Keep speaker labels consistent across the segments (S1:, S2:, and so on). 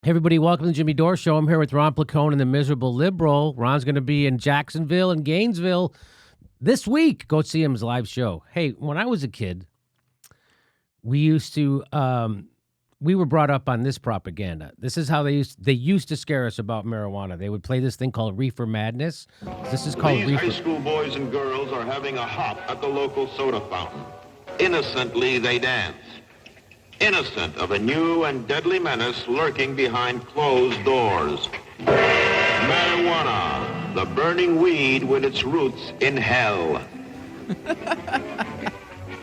S1: Hey everybody, welcome to the Jimmy Dore Show. I'm here with Ron Placone and the Miserable Liberal. Ron's going to be in Jacksonville and Gainesville this week. Go see him's live show. Hey, when I was a kid, we were brought up on this propaganda. This is how they used to scare us about marijuana. They would play this thing called Reefer Madness. This is called
S2: These
S1: Reefer.
S2: high school boys and girls are having a hop at the local soda fountain. Innocently, they dance. Innocent of a new and deadly menace lurking behind closed doors. Marijuana, the burning weed with its roots in hell.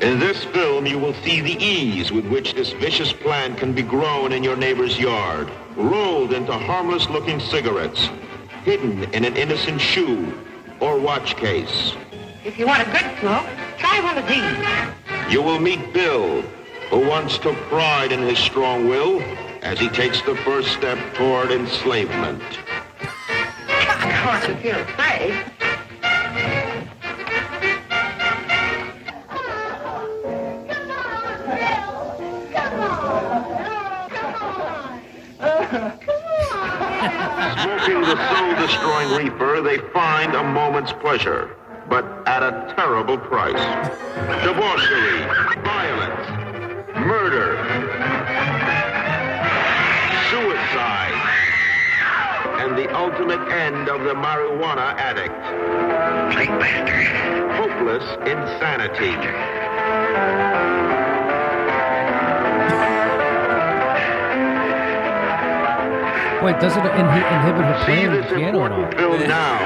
S2: In this film, you will see the ease with which this vicious plant can be grown in your neighbor's yard, rolled into harmless-looking cigarettes, hidden in an innocent shoe or watch case.
S3: If you want a good smoke, try one of these.
S2: You will meet Bill, who once took pride in his strong will as he takes the first step toward enslavement.
S3: Of course, if you're afraid.
S2: Smoking the soul-destroying reefer, they find a moment's pleasure, but at a terrible price. Debauchery, violence, murder, suicide, and the ultimate end of the marijuana addict. Hopeless insanity.
S1: Wait, doesn't it inhibit her
S2: See
S1: playing the
S2: this
S1: piano at all?
S2: important film now,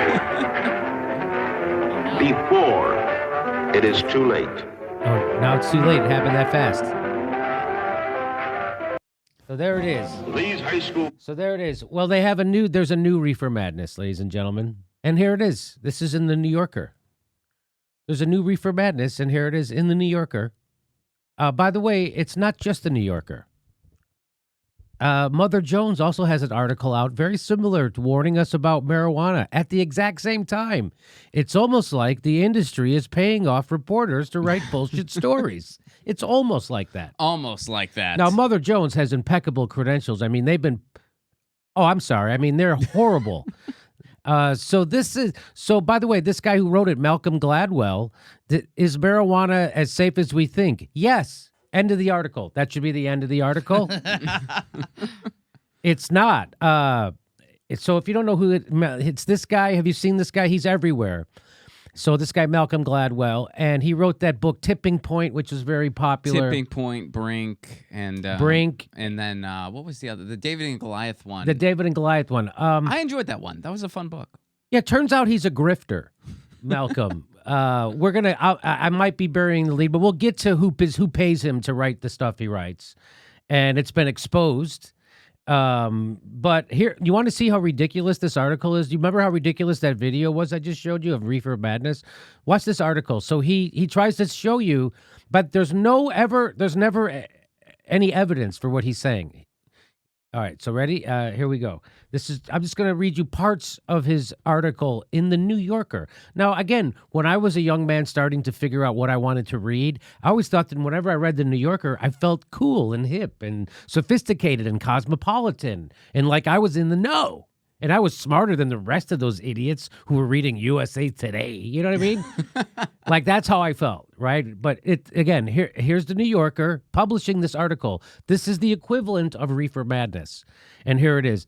S2: before it is too late.
S1: Oh, now it's too late. It happened that fast. So there it is.
S2: These high school
S1: So there it is. Well, there's a new Reefer Madness, ladies and gentlemen. And here it is. This is in the New Yorker. There's a new Reefer Madness, and here it is in the New Yorker. By the way, it's not just the New Yorker. Mother Jones also has an article out very similar to warning us about marijuana at the exact same time. It's almost like the industry is paying off reporters to write bullshit stories. It's almost like that.
S4: Almost like that.
S1: Now, Mother Jones has impeccable credentials. I mean, I'm sorry. I mean, they're horrible. By the way, this guy who wrote it, Malcolm Gladwell, is marijuana as safe as we think? Yes. End of the article. That should be the end of the article. It's not. So if you don't know who it's this guy, have you seen this guy? He's everywhere. So this guy, Malcolm Gladwell, and he wrote that book, Tipping Point, which was very popular.
S4: Tipping Point, Brink, and
S1: Brink.
S4: And then what was the other? The David and Goliath one.
S1: The David and Goliath one.
S4: I enjoyed that one. That was a fun book.
S1: Yeah, it turns out he's a grifter, Malcolm. I might be burying the lead, but we'll get to who pays him to write the stuff he writes. And it's been exposed. But here, you want to see how ridiculous this article is? Do you remember how ridiculous that video was I just showed you of Reefer Madness? Watch this article. So he tries to show you, but there's never any evidence for what he's saying. All right, so ready? Here we go. I'm just going to read you parts of his article in the New Yorker. Now, again, when I was a young man starting to figure out what I wanted to read, I always thought that whenever I read the New Yorker, I felt cool and hip and sophisticated and cosmopolitan and like I was in the know. And I was smarter than the rest of those idiots who were reading USA Today. You know what I mean? Like, that's how I felt, right? But here's the New Yorker publishing this article. This is the equivalent of Reefer Madness. And here it is.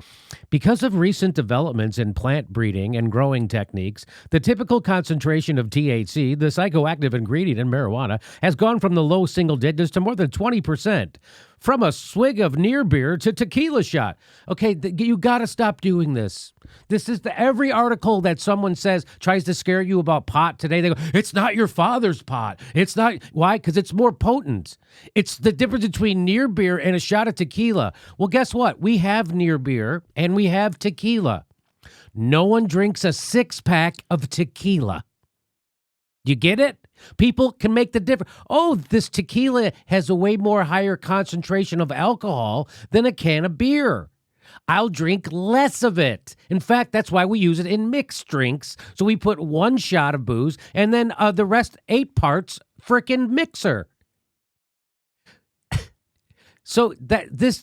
S1: Because of recent developments in plant breeding and growing techniques, the typical concentration of THC, the psychoactive ingredient in marijuana, has gone from the low single digits to more than 20%. From a swig of near beer to tequila shot. Okay, you got to stop doing this. This is every article that someone says tries to scare you about pot today. They go, it's not your father's pot. It's not. Why? Because it's more potent. It's the difference between near beer and a shot of tequila. Well, guess what? We have near beer and we have tequila. No one drinks a 6-pack of tequila. You get it? People can make the difference. Oh, this tequila has a way more higher concentration of alcohol than a can of beer. I'll drink less of it. In fact, that's why we use it in mixed drinks. So we put 1 shot of booze and then the rest 8 parts frickin' mixer. So does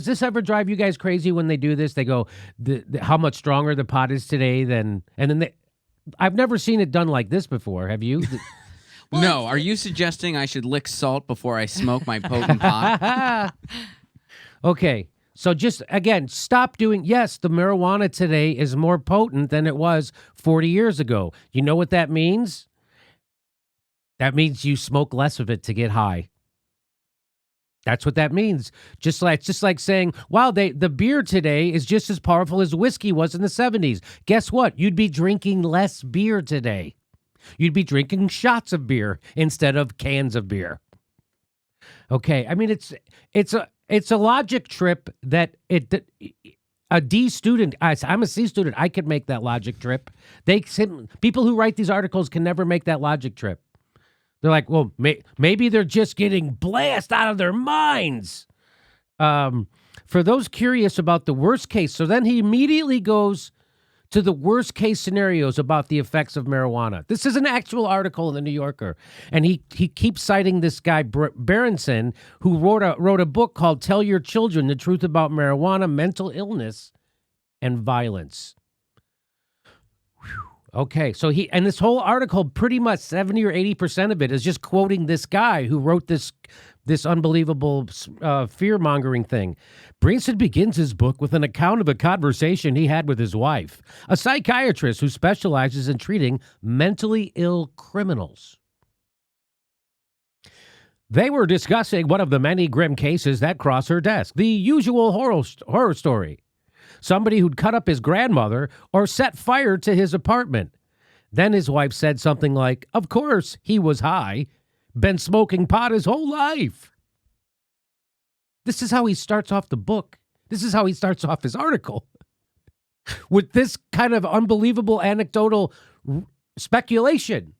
S1: this ever drive you guys crazy when they do this? They go, how much stronger the pot is today than, and then I've never seen it done like this before. Have you?
S4: No, are you suggesting I should lick salt before I smoke my potent pot?
S1: Okay, so just, again, stop doing, yes, the marijuana today is more potent than it was 40 years ago. You know what that means? That means you smoke less of it to get high. That's what that means. It's just like saying, wow, the beer today is just as powerful as whiskey was in the 70s. Guess what? You'd be drinking less beer today. You'd be drinking shots of beer instead of cans of beer. Okay, I mean, it's a logic trip that a D student, I'm a C student, I could make that logic trip. People who write these articles can never make that logic trip. They're like, well, maybe they're just getting blasted out of their minds. For those curious about the worst case, so then he immediately goes to the worst case scenarios about the effects of marijuana. This is an actual article in the New Yorker, and he keeps citing this guy Berenson, who wrote a book called "Tell Your Children the Truth About Marijuana, Mental Illness, and Violence." Okay, so and this whole article, pretty much 70 or 80% of it is just quoting this guy who wrote this unbelievable fear-mongering thing. Berenson begins his book with an account of a conversation he had with his wife, a psychiatrist who specializes in treating mentally ill criminals. They were discussing one of the many grim cases that cross her desk, the usual horror story. Somebody who'd cut up his grandmother or set fire to his apartment. Then his wife said something like, of course, he was high, been smoking pot his whole life. This is how he starts off the book. This is how he starts off his article. With this kind of unbelievable anecdotal speculation.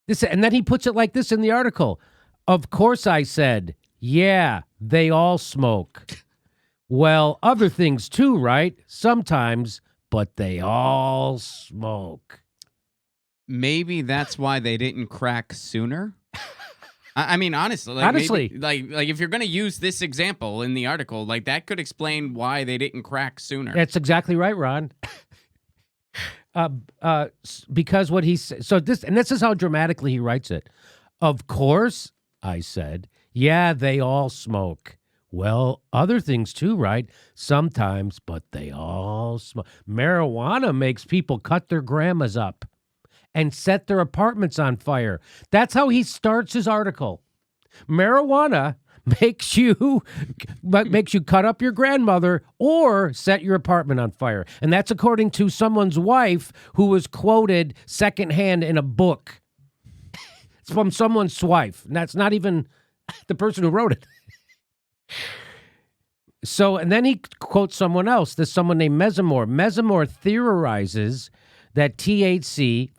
S1: And then he puts it like this in the article. Of course I said, yeah, they all smoke. Well, other things too, right? Sometimes, but they all smoke.
S4: Maybe that's why they didn't crack sooner. I mean, honestly, maybe, like if you're going to use this example in the article, like that could explain why they didn't crack sooner.
S1: That's exactly right, Ron. Because what he said, this is how dramatically he writes it. Of course, I said, yeah, they all smoke. Well, other things too, right? Sometimes, but they all smoke. Marijuana makes people cut their grandmas up and set their apartments on fire. That's how he starts his article. Marijuana makes you cut up your grandmother or set your apartment on fire. And that's according to someone's wife who was quoted secondhand in a book. It's from someone's wife. And that's not even the person who wrote it. So, and then he quotes someone else. There's someone named Mesimore. Mesimore theorizes that THC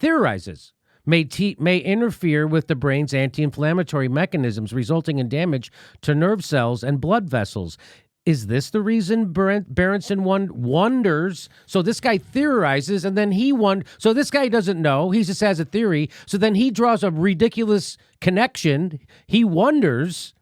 S1: may interfere with the brain's anti-inflammatory mechanisms, resulting in damage to nerve cells and blood vessels. Is this the reason Berenson wonders? So this guy theorizes, and then he wonders. So this guy doesn't know. He just has a theory. So then he draws a ridiculous connection. He wonders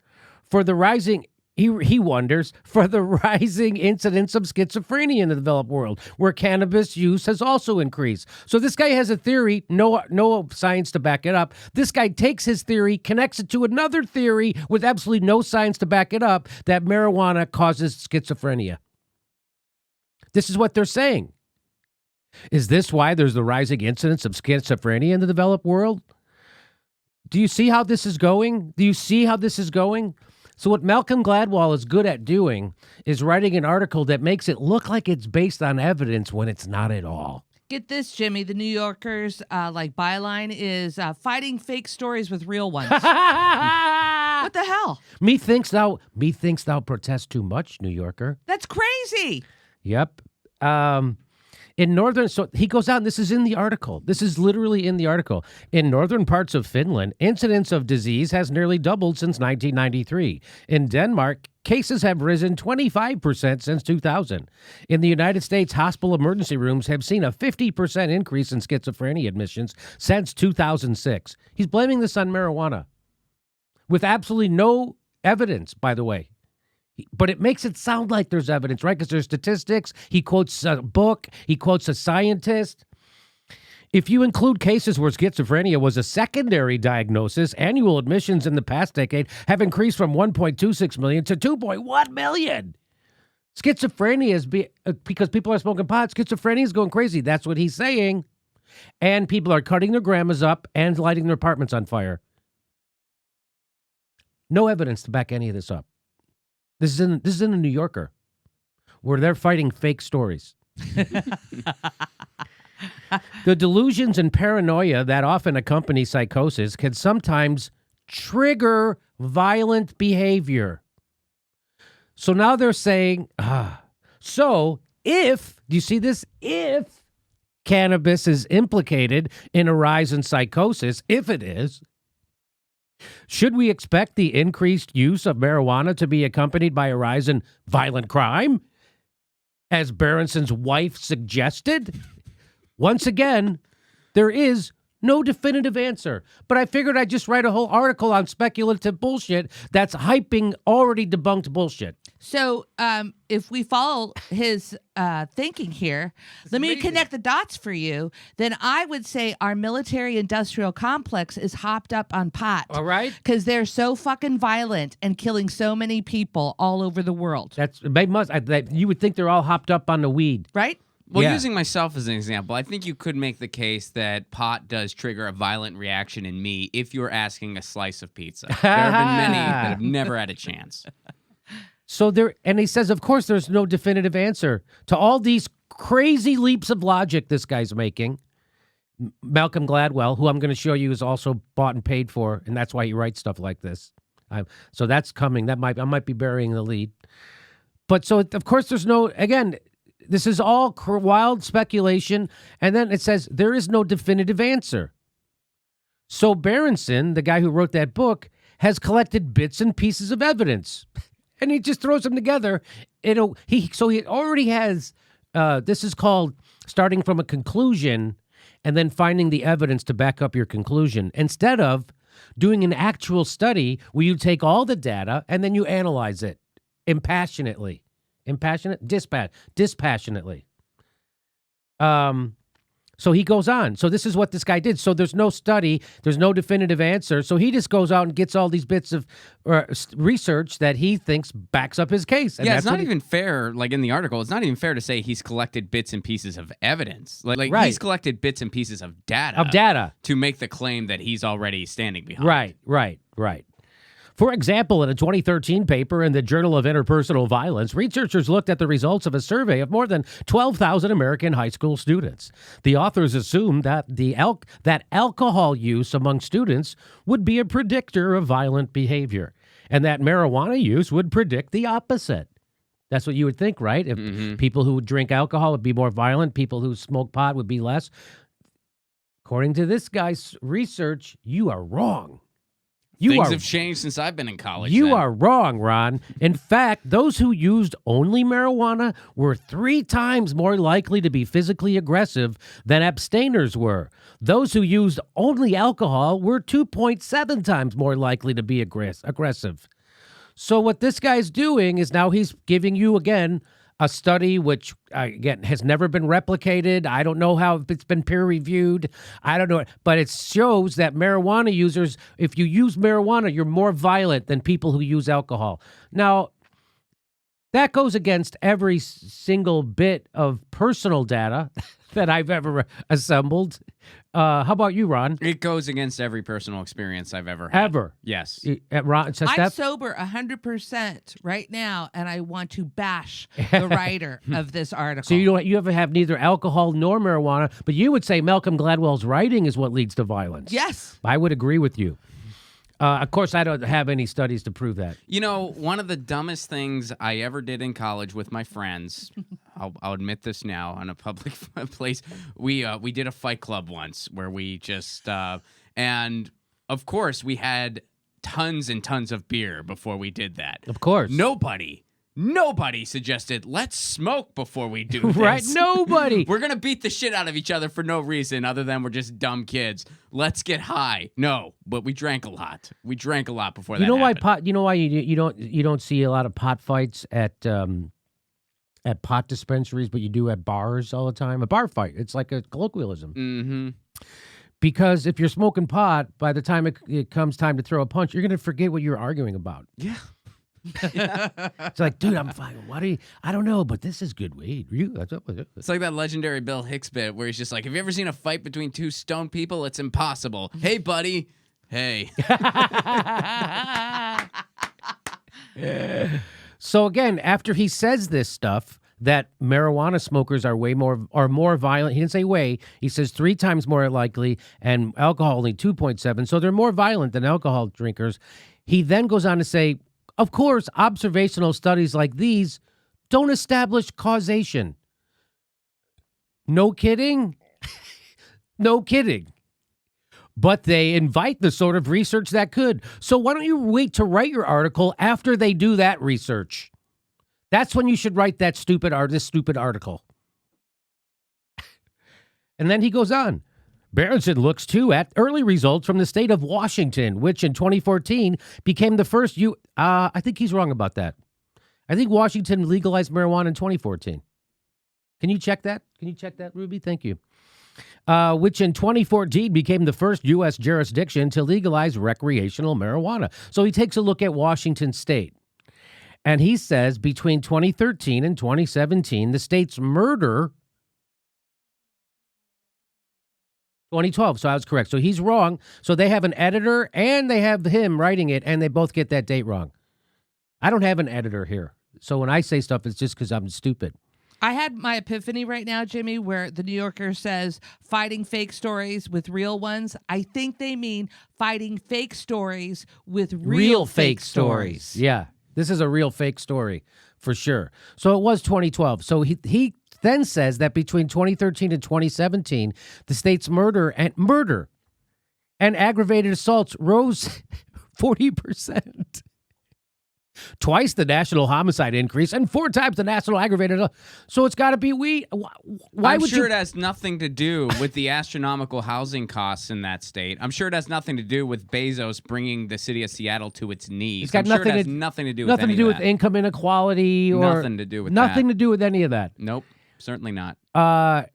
S1: for the rising... He wonders for the rising incidence of schizophrenia in the developed world, where cannabis use has also increased. So this guy has a theory, no science to back it up. This guy takes his theory, connects it to another theory with absolutely no science to back it up, that marijuana causes schizophrenia. This is what they're saying. Is this why there's the rising incidence of schizophrenia in the developed world? Do you see how this is going? So what Malcolm Gladwell is good at doing is writing an article that makes it look like it's based on evidence when it's not at all.
S5: Get this, Jimmy. The New Yorker's byline is fighting fake stories with real ones. What the hell?
S1: Methinks thou protest too much, New Yorker.
S5: That's crazy.
S1: Yep. In northern, so he goes out, and this is in the article. This is literally in the article. In northern parts of Finland, incidence of disease has nearly doubled since 1993. In Denmark, cases have risen 25% since 2000. In the United States, hospital emergency rooms have seen a 50% increase in schizophrenia admissions since 2006. He's blaming this on marijuana with absolutely no evidence, by the way. But it makes it sound like there's evidence, right? Because there's statistics. He quotes a book. He quotes a scientist. If you include cases where schizophrenia was a secondary diagnosis, annual admissions in the past decade have increased from 1.26 million to 2.1 million. Schizophrenia is because people are smoking pot. Schizophrenia is going crazy. That's what he's saying. And people are cutting their grandmas up and lighting their apartments on fire. No evidence to back any of this up. This is in the New Yorker, where they're fighting fake stories. The delusions and paranoia that often accompany psychosis can sometimes trigger violent behavior. So now they're saying, so if, do you see this? If cannabis is implicated in a rise in psychosis, if it is, should we expect the increased use of marijuana to be accompanied by a rise in violent crime, as Berenson's wife suggested? Once again, there is no definitive answer. But I figured I'd just write a whole article on speculative bullshit that's hyping already debunked bullshit.
S5: So if we follow his thinking here, let me connect the dots for you. Then I would say our military-industrial complex is hopped up on pot.
S1: All right.
S5: Because they're so fucking violent and killing so many people all over the world.
S1: You would think they're all hopped up on the weed.
S5: Right?
S4: Well,
S1: Yeah.
S4: using myself as an example, I think you could make the case that pot does trigger a violent reaction in me if you're asking a slice of pizza. There have been many that have never had a chance.
S1: So and he says, of course, there's no definitive answer to all these crazy leaps of logic this guy's making. Malcolm Gladwell, who I'm going to show you, is also bought and paid for, and that's why he writes stuff like this. So that's coming. I might be burying the lead. But so, of course, there's no, again, this is all wild speculation. And then it says there is no definitive answer. So Berenson, the guy who wrote that book, has collected bits and pieces of evidence. And he just throws them together. He already has, this is called starting from a conclusion and then finding the evidence to back up your conclusion, instead of doing an actual study where you take all the data and then you analyze it dispassionately. So he goes on. So this is what this guy did. So there's no study. There's no definitive answer. So he just goes out and gets all these bits of research that he thinks backs up his case. And
S4: yeah, it's not even fair, like in the article, it's not even fair to say he's collected bits and pieces of evidence. Like
S1: Right.
S4: He's collected bits and pieces of data. To make the claim that he's already standing behind.
S1: Right. For example, in a 2013 paper in the Journal of Interpersonal Violence, researchers looked at the results of a survey of more than 12,000 American high school students. The authors assumed that that alcohol use among students would be a predictor of violent behavior, and that marijuana use would predict the opposite. That's what you would think, right? If people who would drink alcohol would be more violent, people who smoke pot would be less. According to this guy's research, you are wrong.
S4: Things have changed since I've been in college.
S1: You are wrong, Ron. In fact, those who used only marijuana were 3 times more likely to be physically aggressive than abstainers were. Those who used only alcohol were 2.7 times more likely to be aggressive. So what this guy's doing is now he's giving you, again, a study which, again, has never been replicated. I don't know how it's been peer-reviewed. I don't know. But it shows that marijuana users, if you use marijuana, you're more violent than people who use alcohol. Now, that goes against every single bit of personal data that I've ever assembled. How about you, Ron?
S4: It goes against every personal experience I've ever had.
S1: Ever?
S4: Yes.
S1: Ron, so
S5: I'm
S1: Steph?
S5: sober 100% right now, and I want to bash the writer of this article.
S1: So you ever have neither alcohol nor marijuana, but you would say Malcolm Gladwell's writing is what leads to violence.
S5: Yes.
S1: I would agree with you. Of course, I don't have any studies to prove that.
S4: You know, one of the dumbest things I ever did in college with my friends, I'll admit this now in a public place, we did a fight club once where we just, and of course we had tons and tons of beer before we did that.
S1: Of course.
S4: Nobody Nobody suggested, let's smoke before we do this.
S1: Right? Nobody.
S4: We're going to beat the shit out of each other for no reason other than we're just dumb kids. Let's get high. No, but we drank a lot. We drank a lot before that happened.
S1: You know why you don't see a lot of pot fights at pot dispensaries, but you do at bars all the time? A bar fight. It's like a colloquialism.
S4: Mm-hmm.
S1: Because if you're smoking pot, by the time it comes time to throw a punch, you're going to forget what you were arguing about.
S4: Yeah.
S1: It's like, dude, I'm fine. I don't know, but this is good weed.
S4: It's like that legendary Bill Hicks bit where he's just like, have you ever seen a fight between two stoned people? It's impossible. Hey, buddy. Hey.
S1: So again, after he says this stuff, that marijuana smokers are more violent. He didn't say way. He says 3 times more likely, and alcohol only 2.7. So they're more violent than alcohol drinkers. He then goes on to say, of course, observational studies like these don't establish causation. No kidding? No kidding. But they invite the sort of research that could. So why don't you wait to write your article after they do that research? That's when you should write this stupid article. And then he goes on. Berenson looks, too, at early results from the state of Washington, which in 2014 became the first I think he's wrong about that. I think Washington legalized marijuana in 2014. Can you check that? Ruby? Thank you. Which in 2014 became the first U.S. jurisdiction to legalize recreational marijuana. So he takes a look at Washington State. And he says between 2013 and 2017, the state's murder... 2012, so I was correct. So he's wrong. So they have an editor and they have him writing it, and they both get that date wrong. I don't have an editor here. So when I say stuff, it's just because I'm stupid.
S5: I had my epiphany right now, Jimmy, where the New Yorker says fighting fake stories with real ones. I think they mean fighting fake stories with real fake stories.
S1: Yeah, this is a real fake story for sure. So it was 2012. So he then says that between 2013 and 2017, the state's murder and aggravated assaults rose 40%. Twice the national homicide increase and 4 times the national aggravated. So it's got to be weed.
S4: I'm sure it has nothing to do with the astronomical housing costs in that state. I'm sure it has nothing to do with Bezos bringing the city of Seattle to its knees.
S1: It's got
S4: nothing to do with
S1: with income inequality or
S4: nothing to do with
S1: nothing
S4: that.
S1: to do with any of that.
S4: Nope, certainly not.
S1: And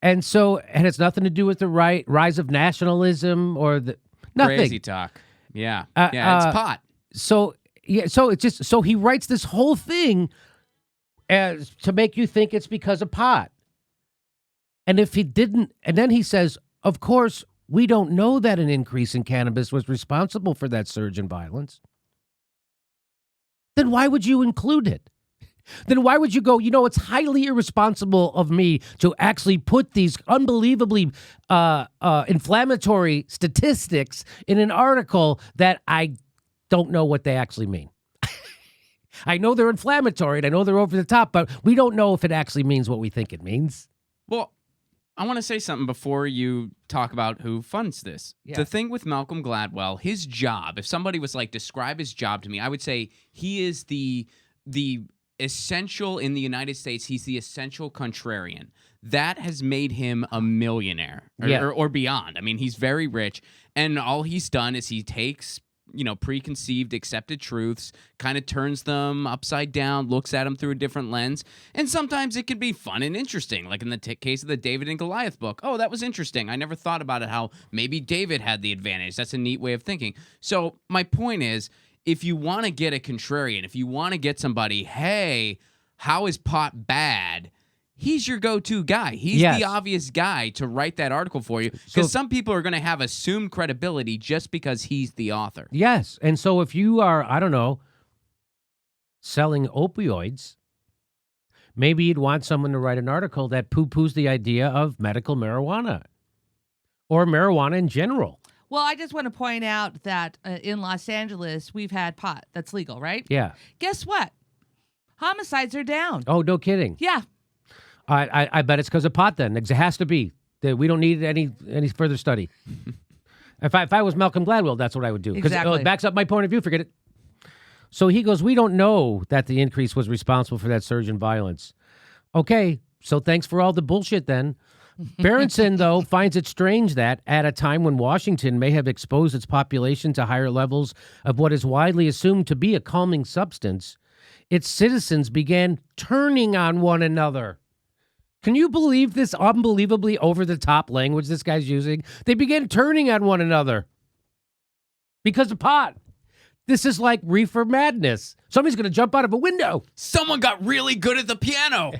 S1: it's nothing to do with the rise of nationalism or the nothing.
S4: Crazy talk. Yeah, it's pot.
S1: So he writes this whole thing as to make you think it's because of pot. And if he didn't, and then he says, of course, we don't know that an increase in cannabis was responsible for that surge in violence. Then why would you include it? Then why would you go, it's highly irresponsible of me to actually put these unbelievably inflammatory statistics in an article that I don't know what they actually mean. I know they're inflammatory and I know they're over the top, but we don't know if it actually means what we think it means.
S4: Well, I want to say something before you talk about who funds this.
S1: Yeah.
S4: The thing with Malcolm Gladwell, his job, if somebody was like, describe his job to me, I would say he is the essential in the United States. He's the essential contrarian. That has made him a millionaire or beyond. I mean, he's very rich, and all he's done is he takes preconceived, accepted truths, kind of turns them upside down, looks at them through a different lens, and sometimes it can be fun and interesting, like in the case of the David and Goliath book. Oh, that was interesting. I never thought about it, how maybe David had the advantage. That's a neat way of thinking. So my point is, if you want to get a contrarian, if you want to get somebody, hey, how is pot bad? He's your go-to guy. He's the obvious guy to write that article for you, because some people are going to have assumed credibility just because he's the author.
S1: Yes, and so if you are, I don't know, selling opioids, maybe you'd want someone to write an article that poo-poos the idea of medical marijuana or marijuana in general.
S5: Well, I just want to point out that in Los Angeles, we've had pot that's legal, right?
S1: Yeah.
S5: Guess what? Homicides are down.
S1: Oh, no kidding.
S5: Yeah.
S1: I bet it's because of pot then. It has to be. We don't need any further study. If I was Malcolm Gladwell, that's what I would do. Because
S5: Exactly.
S1: it backs up my point of view. Forget it. So he goes, we don't know that the increase was responsible for that surge in violence. Okay, so thanks for all the bullshit then. Berenson, though, finds it strange that at a time when Washington may have exposed its population to higher levels of what is widely assumed to be a calming substance, its citizens began turning on one another. Can you believe this unbelievably over-the-top language this guy's using? They began turning on one another because of pot. This is like reefer madness. Somebody's going to jump out of a window.
S4: Someone got really good at the piano.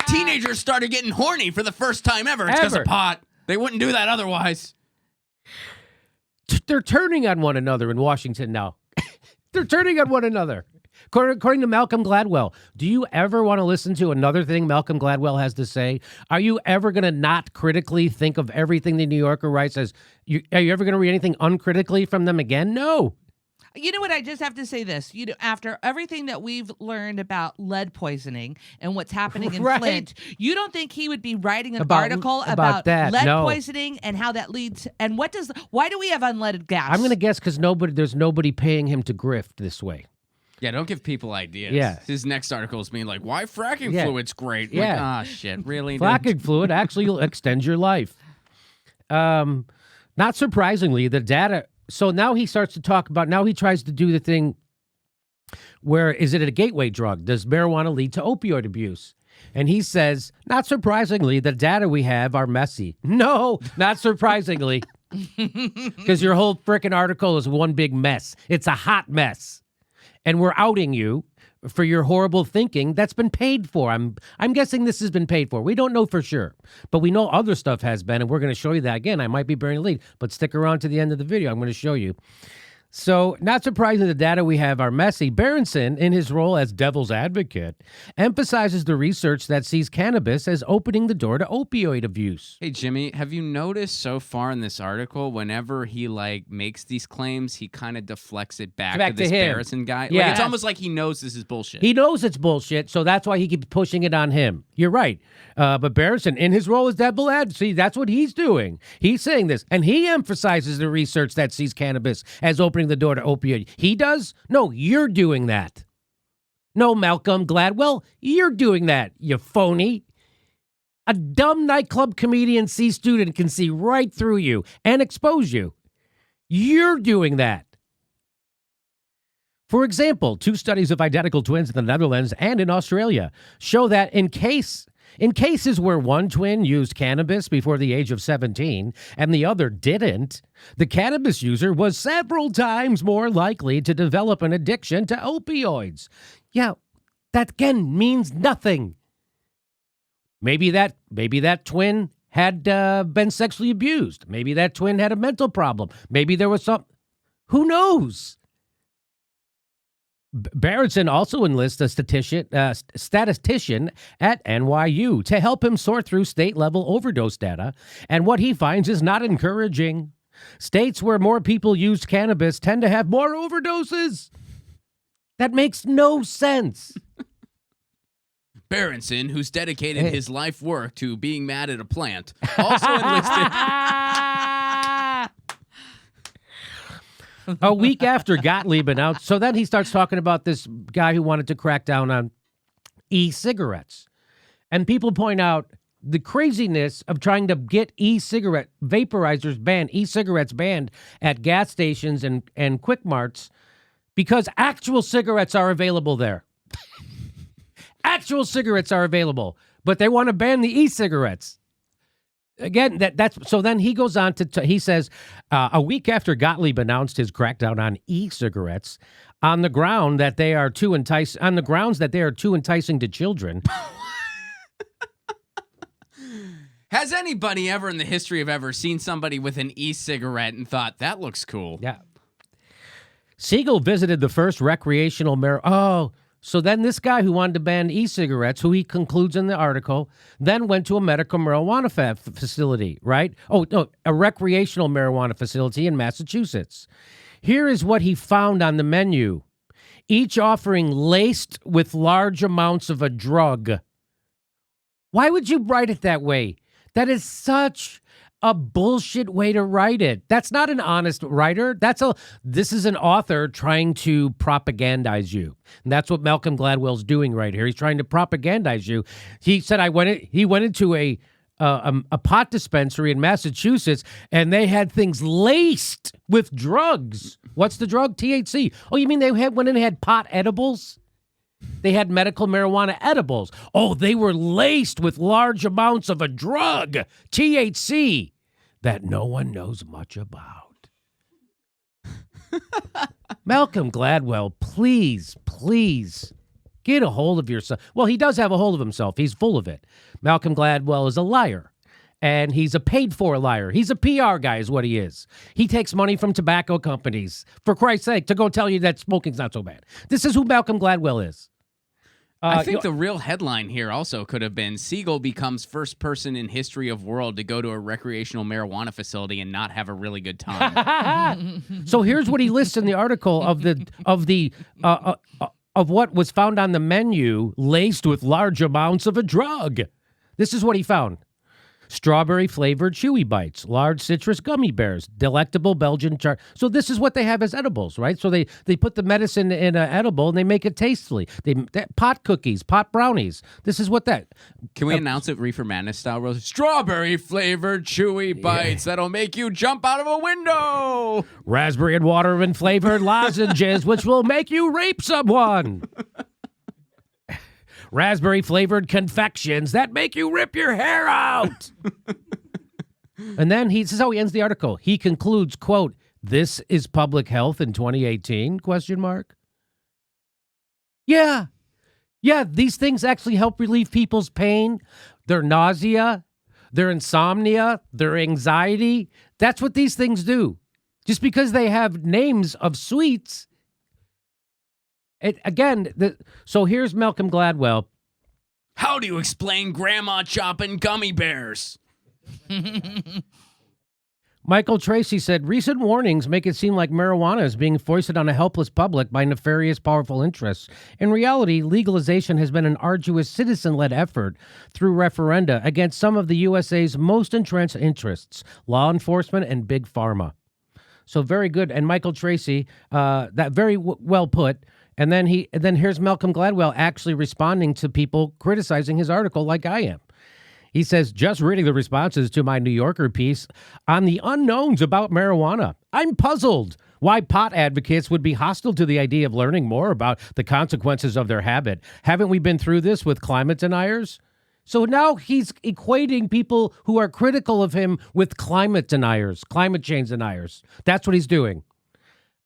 S4: Teenagers started getting horny for the first time ever. It's because of pot. They wouldn't do that otherwise.
S1: They're turning on one another in Washington now. They're turning on one another. According to Malcolm Gladwell, do you ever want to listen to another thing Malcolm Gladwell has to say? Are you ever going to not critically think of everything the New Yorker writes as? Are you ever going to read anything uncritically from them again? No.
S5: You know what? I just have to say this. After everything that we've learned about lead poisoning and what's happening in Flint, you don't think he would be writing an article about
S1: that?
S5: lead
S1: No.
S5: poisoning and how that leads? And why do we have unleaded gas?
S1: I'm going to guess because there's nobody paying him to grift this way.
S4: Yeah, don't give people ideas.
S1: Yeah.
S4: His next article is being like, why fracking
S1: Yeah.
S4: fluid's great.
S1: Yeah.
S4: Like, shit, really?
S1: Fracking fluid actually will extend your life. Not surprisingly, the data. So now he starts to talk about, now he tries to do the thing where, is it a gateway drug? Does marijuana lead to opioid abuse? And he says, not surprisingly, the data we have are messy. No, not surprisingly. Because your whole frickin' article is one big mess. It's a hot mess. And we're outing you for your horrible thinking that's been paid for. I'm guessing this has been paid for. We don't know for sure, but we know other stuff has been, and we're going to show you that again. I might be burying the lead, but stick around to the end of the video. I'm going to show you. So, not surprisingly, the data we have are messy. Berenson, in his role as devil's advocate, emphasizes the research that sees cannabis as opening the door to opioid abuse.
S4: Hey, Jimmy, have you noticed so far in this article, whenever he makes these claims, he kind of deflects it back to this
S1: him.
S4: Berenson guy?
S1: Yeah.
S4: Like, it's almost like he knows this is bullshit.
S1: He knows it's bullshit, so that's why he keeps pushing it on him. You're right. But Berenson, in his role as devil's advocate, see, that's what he's doing. He's saying this, and he emphasizes the research that sees cannabis as opening the door to opioid. He does? No, you're doing that. No, Malcolm Gladwell, you're doing that, you phony. A dumb nightclub comedian C student can see right through you and expose you. You're doing that. For example, 2 studies of identical twins in the Netherlands and in Australia show that in cases where one twin used cannabis before the age of 17 and the other didn't, the cannabis user was several times more likely to develop an addiction to opioids. Yeah, that again means nothing. Maybe that twin had been sexually abused. Maybe that twin had a mental problem. Maybe there was some. Who knows? Berenson also enlists a statistician at NYU to help him sort through state-level overdose data, and what he finds is not encouraging. States where more people use cannabis tend to have more overdoses. That makes no sense.
S4: Berenson, who's dedicated his life work to being mad at a plant, also enlisted...
S1: A week after Gottlieb announced, so then he starts talking about this guy who wanted to crack down on e-cigarettes. And people point out the craziness of trying to get e-cigarette vaporizers banned, e-cigarettes banned at gas stations and Quick Marts because actual cigarettes are available there. Actual cigarettes are available, but they want to ban the e-cigarettes. Again, that's so. Then he goes on to he says, a week after Gottlieb announced his crackdown on e-cigarettes, on the grounds that they are too enticing to children.
S4: Has anybody ever in the history of ever seen somebody with an e-cigarette and thought that looks cool?
S1: Yeah. Siegel visited the first recreational So then this guy who wanted to ban e-cigarettes, who he concludes in the article, then went to a medical marijuana facility, right? Oh, no, a recreational marijuana facility in Massachusetts. Here is what he found on the menu, each offering laced with large amounts of a drug. Why would you write it that way? That is such a bullshit way to write it. That's not an honest writer. This is an author trying to propagandize you. And that's what Malcolm Gladwell's doing right here. He's trying to propagandize you. He said he went into a pot dispensary in Massachusetts, and they had things laced with drugs. What's the drug? THC. Oh, you mean they went in and had pot edibles? They had medical marijuana edibles. Oh, they were laced with large amounts of a drug, THC, that no one knows much about. Malcolm Gladwell, please get a hold of yourself. Well, he does have a hold of himself. He's full of it. Malcolm Gladwell is a liar, and he's a paid-for liar. He's a PR guy is what he is. He takes money from tobacco companies, for Christ's sake, to go tell you that smoking's not so bad. This is who Malcolm Gladwell is.
S4: I think the real headline here also could have been Siegel becomes first person in history of world to go to a recreational marijuana facility and not have a really good time.
S1: So here's what he lists in the article of what was found on the menu laced with large amounts of a drug. This is what he found. Strawberry-flavored Chewy Bites, large citrus gummy bears, delectable Belgian char. So this is what they have as edibles, right? So they put the medicine in an edible and they make it tastefully. Pot cookies, pot brownies. This is what that.
S4: Can we announce it Reefer Madness style? Rose? Strawberry-flavored Chewy Bites that'll make you jump out of a window.
S1: Raspberry and watermelon flavored lozenges, which will make you rape someone. Raspberry-flavored confections that make you rip your hair out. And then this is how he ends the article. He concludes, quote, "This is public health in 2018, question mark. Yeah, these things actually help relieve people's pain, their nausea, their insomnia, their anxiety. That's what these things do. Just because they have names of sweets. So here's Malcolm Gladwell.
S4: How do you explain grandma chopping gummy bears?
S1: Michael Tracy said, recent warnings make it seem like marijuana is being foisted on a helpless public by nefarious, powerful interests. In reality, legalization has been an arduous citizen-led effort through referenda against some of the USA's most entrenched interests, law enforcement and big pharma. So very good. And Michael Tracy, that very well put. And then here's Malcolm Gladwell actually responding to people criticizing his article like I am. He says, just reading the responses to my New Yorker piece on the unknowns about marijuana, I'm puzzled why pot advocates would be hostile to the idea of learning more about the consequences of their habit. Haven't we been through this with climate deniers? So now he's equating people who are critical of him with climate deniers, climate change deniers. That's what he's doing.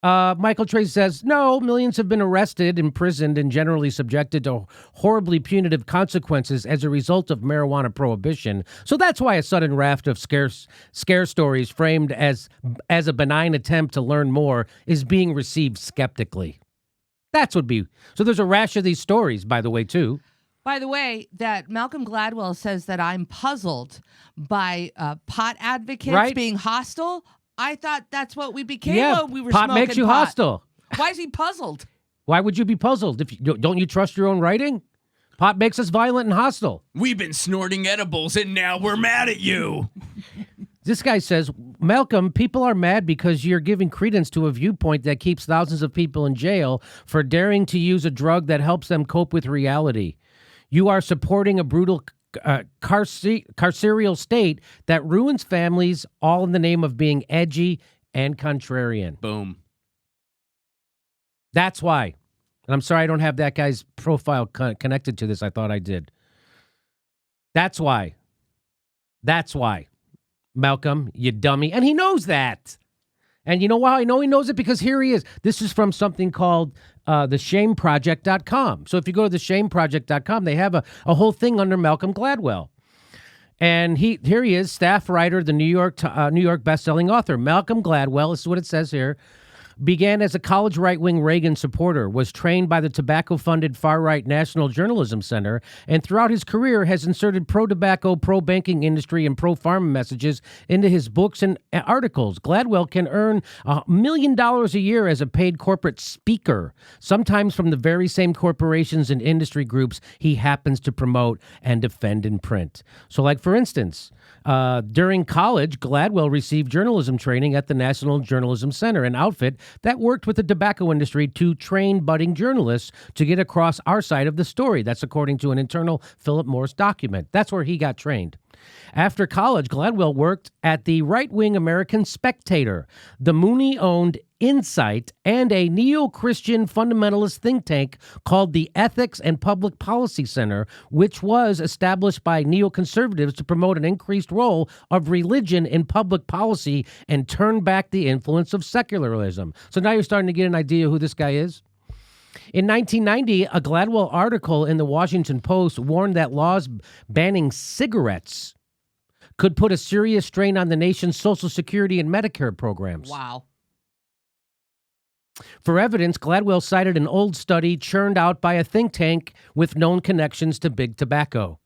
S1: Michael Tracy says, no, millions have been arrested, imprisoned, and generally subjected to horribly punitive consequences as a result of marijuana prohibition. So that's why a sudden raft of scare stories framed as a benign attempt to learn more is being received skeptically. That's what be. So there's a rash of these stories, by the way, too.
S5: By the way, that Malcolm Gladwell says that I'm puzzled by pot advocates being hostile. I thought that's what we became when we were
S1: pot
S5: smoking
S1: makes you hostile.
S5: Why is he puzzled?
S1: Why would you be puzzled? Don't you trust your own writing? Pot makes us violent and hostile.
S4: We've been snorting edibles and now we're mad at you.
S1: This guy says, Malcolm, people are mad because you're giving credence to a viewpoint that keeps thousands of people in jail for daring to use a drug that helps them cope with reality. You are supporting a brutal carceral state that ruins families, all in the name of being edgy and contrarian.
S4: Boom.
S1: That's why. And I'm sorry I don't have that guy's profile connected to this. I thought I did. That's why. Malcolm, you dummy. And he knows that. And you know why I know he knows it? Because here he is. This is from something called theshameproject.com. So if you go to theshameproject.com, they have a whole thing under Malcolm Gladwell. And here he is, staff writer, the New York best-selling author. Malcolm Gladwell, this is what it says here, Began as a college right-wing Reagan supporter, was trained by the tobacco-funded far-right National Journalism Center, and throughout his career has inserted pro-tobacco, pro-banking industry, and pro-pharma messages into his books and articles. Gladwell can earn $1 million a year as a paid corporate speaker, sometimes from the very same corporations and industry groups he happens to promote and defend in print. So, like, for instance, during college, Gladwell received journalism training at the National Journalism Center, an outfit that worked with the tobacco industry to train budding journalists to get across our side of the story. That's according to an internal Philip Morris document. That's where he got trained. After college, Gladwell worked at the right-wing American Spectator, the Mooney-owned Insight, and a neo-Christian fundamentalist think tank called the Ethics and Public Policy Center, which was established by neoconservatives to promote an increased role of religion in public policy and turn back the influence of secularism. So now you're starting to get an idea who this guy is. In 1990, a Gladwell article in the Washington Post warned that laws banning cigarettes could put a serious strain on the nation's Social Security and Medicare programs.
S5: Wow.
S1: For evidence, Gladwell cited an old study churned out by a think tank with known connections to big tobacco.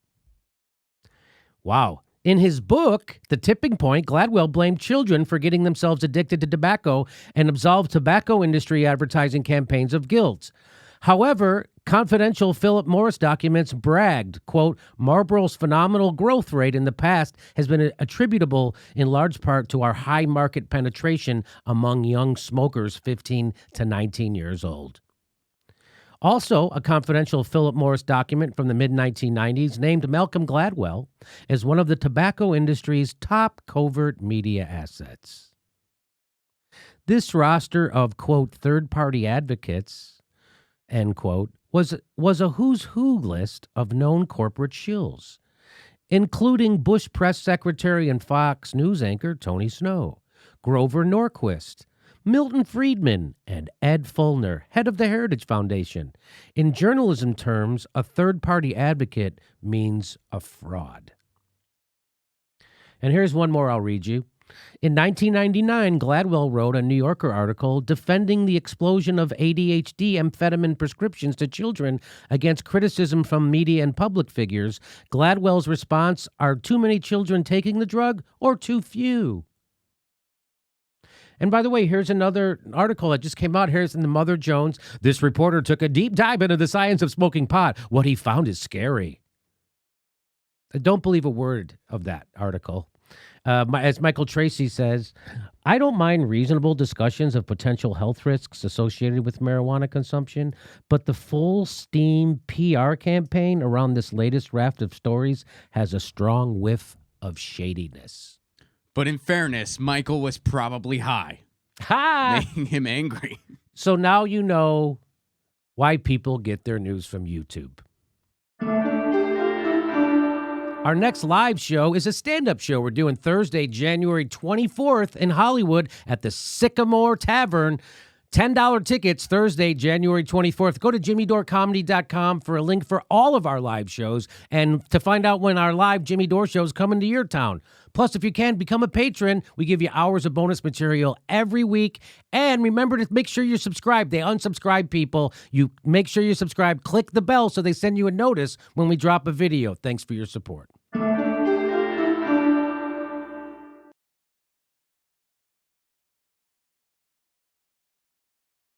S1: Wow. In his book, The Tipping Point, Gladwell blamed children for getting themselves addicted to tobacco and absolved tobacco industry advertising campaigns of guilt. However, confidential Philip Morris documents bragged, quote, Marlboro's phenomenal growth rate in the past has been attributable in large part to our high market penetration among young smokers 15 to 19 years old. Also, a confidential Philip Morris document from the mid-1990s named Malcolm Gladwell as one of the tobacco industry's top covert media assets. This roster of, quote, third-party advocates, end quote, was a who's who list of known corporate shills, including Bush press secretary and Fox News anchor Tony Snow, Grover Norquist, Milton Friedman, and Ed Fulner, head of the Heritage Foundation. In journalism terms, a third-party advocate means a fraud. And here's one more I'll read you. In 1999, Gladwell wrote a New Yorker article defending the explosion of ADHD amphetamine prescriptions to children against criticism from media and public figures. Gladwell's response, are too many children taking the drug or too few? And by the way, here's another article that just came out. Here's in the Mother Jones. This reporter took a deep dive into the science of smoking pot. What he found is scary. I don't believe a word of that article. As Michael Tracy says, I don't mind reasonable discussions of potential health risks associated with marijuana consumption, but the full steam PR campaign around this latest raft of stories has a strong whiff of shadiness.
S4: But in fairness, Michael was probably high.
S1: Ha!
S4: Making him angry.
S1: So now you know why people get their news from YouTube. Our next live show is a stand-up show we're doing Thursday, January 24th in Hollywood at the Sycamore Tavern. $10 tickets Thursday, January 24th. Go to jimmydorecomedy.com for a link for all of our live shows and to find out when our live Jimmy Dore show is coming to your town. Plus, if you can, become a patron. We give you hours of bonus material every week. And remember to make sure you're subscribed. They unsubscribe people. You make sure you're subscribed. Click the bell so they send you a notice when we drop a video. Thanks for your support.